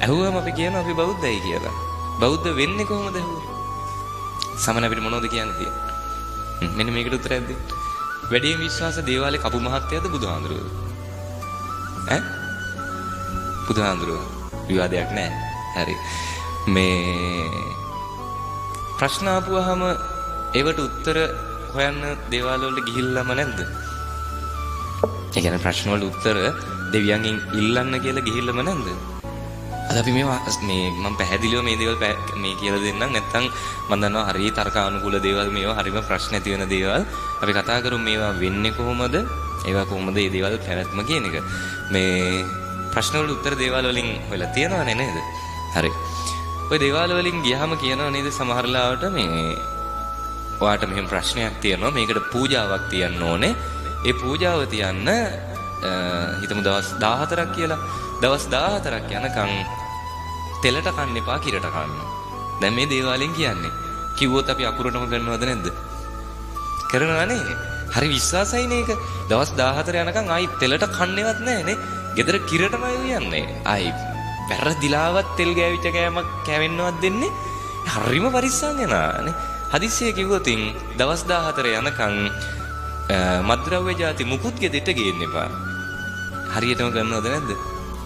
ඇහුවම අපි කියනවා අපි බෞද්ධයි කියලා. බෞද්ධ වෙන්නේ කොහොමද ඇහුවේ? සමන අපිට මොනවද කියන්න තියෙන්නේ? මෙන්න මේකට උත්තරයක් දෙන්න. වැඩිම විශ්වාස දේවාලේ කපු මහත්තයාද බුදුහාඳුරුවෝද? ඈ? බුදුහාඳුරුවෝ. විවාදයක් නැහැ. හරි. මේ ප්‍රශ්න ආපුවාම ඒවට උත්තර හොයන්න දේවාල වලට ගිහිල්ලාම නැද්ද? ඒ කියන්නේ ප්‍රශ්න වල උත්තර දෙවියන්ගෙන් ඉල්ලන්න කියලා ගිහිල්ලාම නැද්ද? අද අපි මේ මම පැහැදිලිව මේ දේවල් මේ කියලා දෙන්නම්. නැත්නම් මම දන්නවා හරිය තර්කානුකූල දේවල් මේවා හරියම ප්‍රශ්න ඇති වෙන දේවල්. අපි කතා කරමු මේවා වෙන්නේ කොහොමද? ඒවා කොහොමද මේ දේවල් පැවැත්ම කියන එක. මේ ප්‍රශ්න වල උත්තර දේවල් වලින් හොයලා තියෙනවනේ නේද? හරි. ඔය දේවල් වලින් ගියාම කියනවා නේද සමහර ලාවට මේ ඔයාට මෙහෙම ප්‍රශ්නයක් තියෙනවා. මේකට පූජාවක් තියන්න ඕනේ. ඒ පූජාව තියන්න හිතමු දවස් 14ක් කියලා. දවස් 14ක් යනකම් තෙලට කන්න එපා කිරට කන්න. දැන් මේ දේවාලෙන් කියන්නේ. කිව්වොත් අපි අකුරටම කරනවද නැද්ද? කරනවනේ. හරි විශ්වාසයිනේ ඒක. දවස් 14 යනකම් ආයි තෙලට කන්නේවත් නැහැ නේ. ගෙදර කිරටමයි යන්නේ. ආයි වැරදිලාවත් තෙල් ගෑවිච්ච කෑමක් කැවෙන්නවත් දෙන්නේ. හරිම පරිස්සම් වෙනානේ. හදිස්සිය කිව්වොතින් දවස් 14 යනකම් මත්ද්‍රව්‍ය ಜಾති මුකුත් ගෙදෙට ගේන්න එපා. හරියටම කරනවද නැද්ද?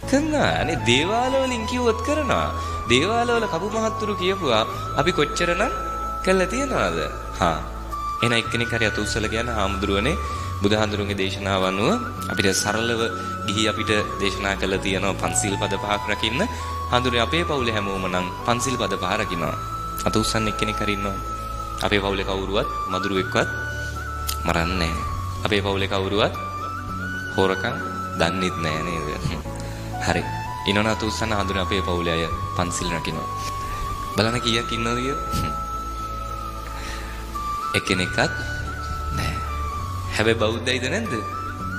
කරනවා. අනේ දේවාල වලින් කිව්වොත් කරනවා. දේවාල වල කපු මහත්තුරු කියපුවා අපි කොච්චරනම් කළා තියනවද? හා. එන එක්කෙනෙක් හරි අත උස්සලා කියන හාමුදුරුවනේ බුදුහාඳුරුන්ගේ දේශනාව අනුව අපිට සරලව ගිහි අපිට දේශනා කළා තියෙනවා පන්සිල් පද පහක් රකින්න. හාමුදුරුවෝ අපේ පවුලේ හැමෝම නම් පන්සිල් පද පහ රකින්නවා. අත උස්සන්න එක්කෙනෙක් හරි ඉන්නවා. අපේ පවුලේ කවුරුවත් මදුරුවෙක්වත් මරන්නේ නැහැ. අපේ පවුලේ කවුරුවත් හොරකම් දන්නෙත් නැහැ නේද? හරි. ඉන්නවන අත උස්සන්න හඳුන අපේ පවුලේ අය පන්සිල් රකින්නවා. බලන්න කීයක් ඉන්නවද කියලා? එක්කෙනෙක්වත් නැහැ. හැබැයි බෞද්ධයිද නැද්ද?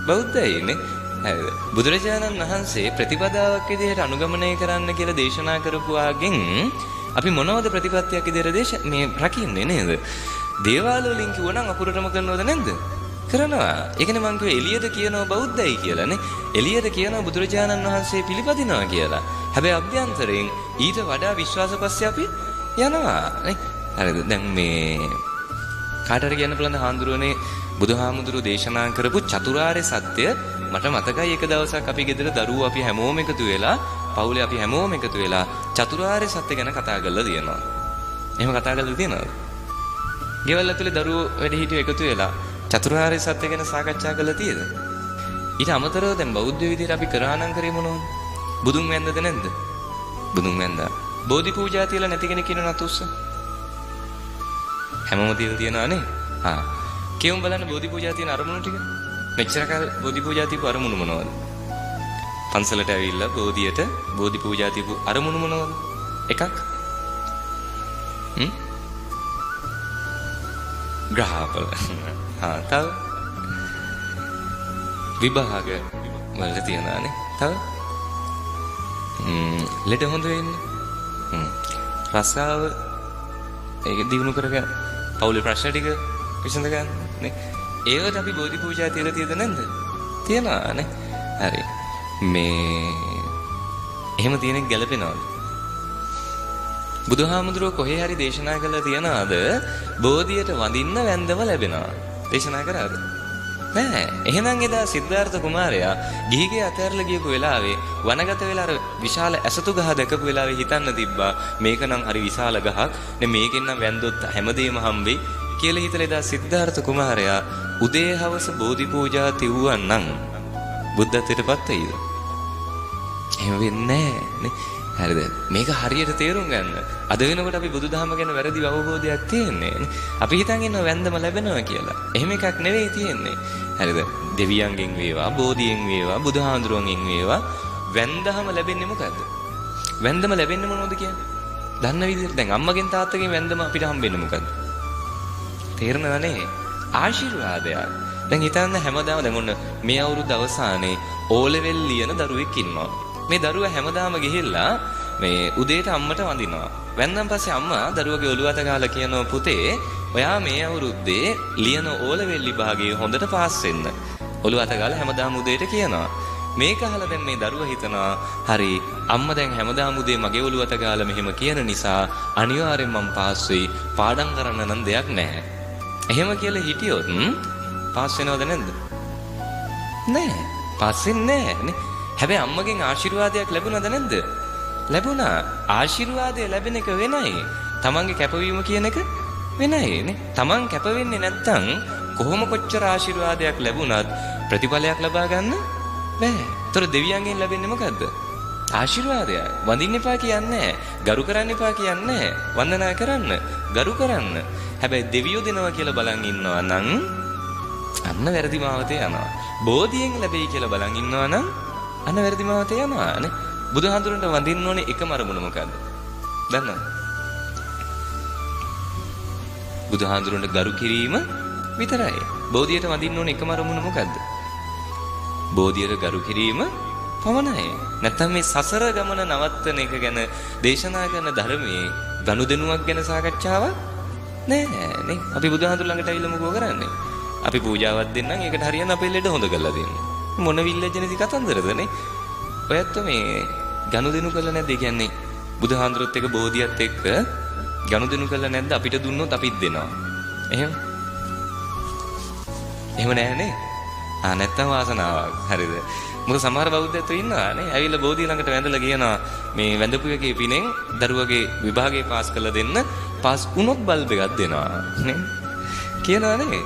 බෞද්ධයිනේ. හරිද? බුදුරජාණන් වහන්සේ ප්‍රතිපදාවක් විදිහට අනුගමනය කරන්න කියලා දේශනා කරපුවාගෙන් අපි මොනවද ප්‍රතිපත්තියක් විදිහට මේ රකින්නේ නේද? දේවාල වලින් කිව්වනම් අකුරටම කරනවද නැද්ද? කරනවා. ඒකනේ මං කිව්වේ එළියට කියනවා බෞද්ධයි කියලානේ. එළියට කියනවා බුදුරජාණන් වහන්සේ පිළිපදිනවා කියලා. හැබැයි අභ්‍යන්තරයෙන් ඊට වඩා විශ්වාස පස්සේ අපි යනවා නේ. හරිද? දැන් මේ කාටට කියන්න පුළුවන් හාමුදුරුවනේ බුදුහාමුදුරුවෝ දේශනා කරපු චතුරාර්ය සත්‍ය මට මතකයි එක දවසක් අපි ගෙදර දරුවෝ අපි හැමෝම එකතු වෙලා පවුලේ අපි හැමෝම එකතු වෙලා චතුරාර්ය සත්‍ය ගැන කතා කරලා තියෙනවා. එහෙම කතා කරලා තියෙනවද? ගෙවල් ඇතුලේ දරුවෝ වැඩි හිටියෝ එකතු වෙලා චතුරාර්ය සත්‍ය ගැන සාකච්ඡා කරලා තියෙද? ඊට අමතරව දැන් බෞද්ධ විදිහට අපි කරානම් කරේ මොනවද? බුදුන් වැන්දද නැද්ද? බුදුන් වැන්දා. බෝධි පූජා තියලා නැති කෙනෙක් ඉන්නව නතුස්ස. හැමෝම තියලා තියනවානේ. හා. කියමු බලන්න බෝධි පූජා තියෙන අරමුණු ටික. මෙච්චර කාල බෝධි පූජා තියපු අරමුණු මොනවද? පන්සලට ඇවිල්ලා බෝධියට බෝධි පූජා තියපු අරමුණු මොනවද? එකක්. ග්‍රහපල. හා තව විභාග වල තියනවානේ. තව ලෙඩ හොඳ වෙන්න. රසාව ඒක දිනු කරගෙන පවුලේ ප්‍රශ්න ටික විසඳ ගන්න නේ. ඒවට අපි බෝධි පූජා තියලා තියෙද නැද්ද? තියනවා නේ. හරි. මේ එහෙම තියෙනෙක් ගැලපෙනවද? බුදුහාමුදුරුවෝ කොහේ හරි දේශනා කළා තියනවාද බෝධියට වඳින්න වැන්දම ලැබෙනවා? දේශනා කරාද? නෑ. එහෙනම් එදා සිද්ධාර්ථ කුමාරයා ගිහිගේ අතහැරලා ගියපු වෙලාවේ වනගත වෙලා අර විශාල ඇසතු ගහ දැකපු වෙලාවේ හිතන්න තිබ්බා මේක නම් හරි විශාල ගහක්. නේ මේකෙන් නම් වැන්දොත් හැමදේම හම්බෙයි කියලා හිතලා එදා සිද්ධාර්ථ කුමාරයා උදේ හවස බෝධි පූජා තිව්වා නම් බුද්ධත්වයටපත් වෙයිද? එහෙම වෙන්නේ නෑ නේ. හරිද? මේක හරියට තේරුම් ගන්න. අද වෙනකොට අපි බුදුදහම ගැන වැරදි අවබෝධයක් තියෙන්නේ නේ. අපි හිතන් ඉන්නවා වැන්දම ලැබෙනවා කියලා. එහෙම එකක් නෙවෙයි තියෙන්නේ. හරිද? දෙවියන්ගෙන් වේවා, බෝධියෙන් වේවා, බුදුහාඳුරුවන්ගෙන් වේවා වැන්දහම ලැබෙන්නේ මොකද්ද? වැන්දම ලැබෙන්නේ මොනවද කියන්නේ? දන්න විදිහට දැන් අම්මගෙන් තාත්තගෙන් වැන්දම අපිට හම්බෙන්නේ මොකද්ද? තේරෙනවද නේ? ආශිර්වාදයක්. දැන් හිතන්න හැමදාම දැන් ඔන්න මේ අවුරුද්ද අවසානයේ ඕ ලෙවල් ලියන දරුවෙක් ඉන්නවා. මේ දරුවා හැමදාම ගිහිල්ලා මේ උදේට අම්මට වඳිනවා. වැන්දන් පස්සේ අම්මා දරුවගේ ඔළුව අත ගාලා කියනවා පුතේ ඔයා මේ අවුරුද්දේ ලියන ඕ ලෙවල් විභාගයේ හොඳට පාස් වෙන්න. ඔළුව අත ගාලා හැමදාම උදේට කියනවා. මේක අහලා දැන් මේ දරුවා හිතනවා හරි අම්මා දැන් හැමදාම උදේ මගේ ඔළුව අත ගාලා මෙහෙම කියන නිසා අනිවාර්යෙන් මම පාස් වෙයි. පාඩම් කරන්න නම් දෙයක් නැහැ. එහෙම කියලා හිටියොත් පාස් වෙනවද නැද්ද? නෑ. පාස් වෙන්නේ නෑනේ. හැබැයි අම්මගෙන් ආශිර්වාදයක් ලැබුණාද නැද්ද? ලැබුණා. ආශිර්වාදය ලැබෙන එක වෙනයි. තමන්ගේ කැපවීම කියන එක වෙනයි නේ. තමන් කැප වෙන්නේ නැත්තම් කොහොම කොච්චර ආශිර්වාදයක් ලැබුණත් ප්‍රතිඵලයක් ලබා ගන්න බෑ. ඒතර දෙවියන්ගෙන් ලැබෙන්නේ මොකද්ද? ආශිර්වාදය. වඳින්න එපා කියන්නේ ගරු කරන්න එපා කියන්නේ වන්දනා කරන්න, ගරු කරන්න. හැබැයි දෙවියෝ දෙනවා කියලා බලන් ඉන්නවා නම් අන්න වැරදි මාවතේ යනවා. බෝධියෙන් ලැබෙයි කියලා බලන් ඉන්නවා නම් අන්න වැරදි මාවතේ යනවා නේ. බුදුහාඳුරන්ට වඳින්න ඕනේ එකම අරමුණ මොකද්ද? දන්නවද? බුදුහාඳුරන්ට ගරු කිරීම විතරයි. බෝධියට වඳින්න ඕනේ එකම අරමුණ මොකද්ද? බෝධියට ගරු කිරීම පමණයි. නැත්තම් මේ සසර ගමන නවත්තන එක ගැන දේශනා කරන ධර්මයේ ගනුදෙනුවක් ගැන සාකච්ඡාවක් නෑ නේ. අපි බුදුහාඳුර ළඟට ඇවිල්ලා මොකෝ කරන්නේ? අපි පූජාවක් දෙන්නම් ඒකට හරියන අපේ ලෙඩ හොඳ කරලා දෙන්න. මොන විල්ලජනේදි කතන්දරද නේ? ඔයත් මේ ගනුදෙනු කළා නැද්ද? ඒ කියන්නේ බුදුහාඳුරත් එක්ක බෝධියත් එක්ක ගනුදෙනු කළා නැද්ද? අපිට දුන්නොත් අපිත් දෙනවා. එහෙම? එහෙම නෑනේ. නැත්තම් වාසනාවක්. හරිද? මොකද සමහර බෞද්ධයෝ ඉන්නවා නේ. ඇවිල්ලා බෝධිය ළඟට වැඳලා කියනවා මේ වැඳපු එකේ පිනෙන් දරුවගේ විභාගේ පාස් කරලා දෙන්න. පාස් වුණොත් බල්බ් එකක් දෙනවා. නේ? කියනවා නේ.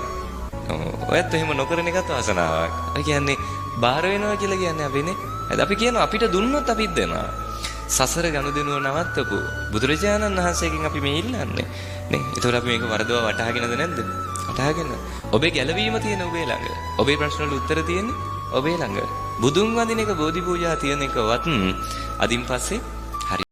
ඔයත් එහෙම නොකරන එකත් වාසනාවක්. ඒ කියන්නේ බාහිර වෙනවා කියලා කියන්නේ අපිනේ. අපි කියනවා අපිට දුන්නොත් අපිත් දෙනවා. සසර ගනුදෙනුව නවත්තපු බුදුරජාණන් වහන්සේගෙන් අපි මේ ඉල්ලන්නේ නේ. ඒතකොට අපි මේක වරදව වටහාගෙනද නැද්ද? වටහාගෙන. ඔබේ ගැළවීම තියෙන ඔබේ ළඟ. ඔබේ ප්‍රශ්න වල උත්තර තියෙන්නේ ඔබේ ළඟ. බුදුන් වඳින එක බෝධි පූජා තියෙන එකවත් අදින් පස්සේ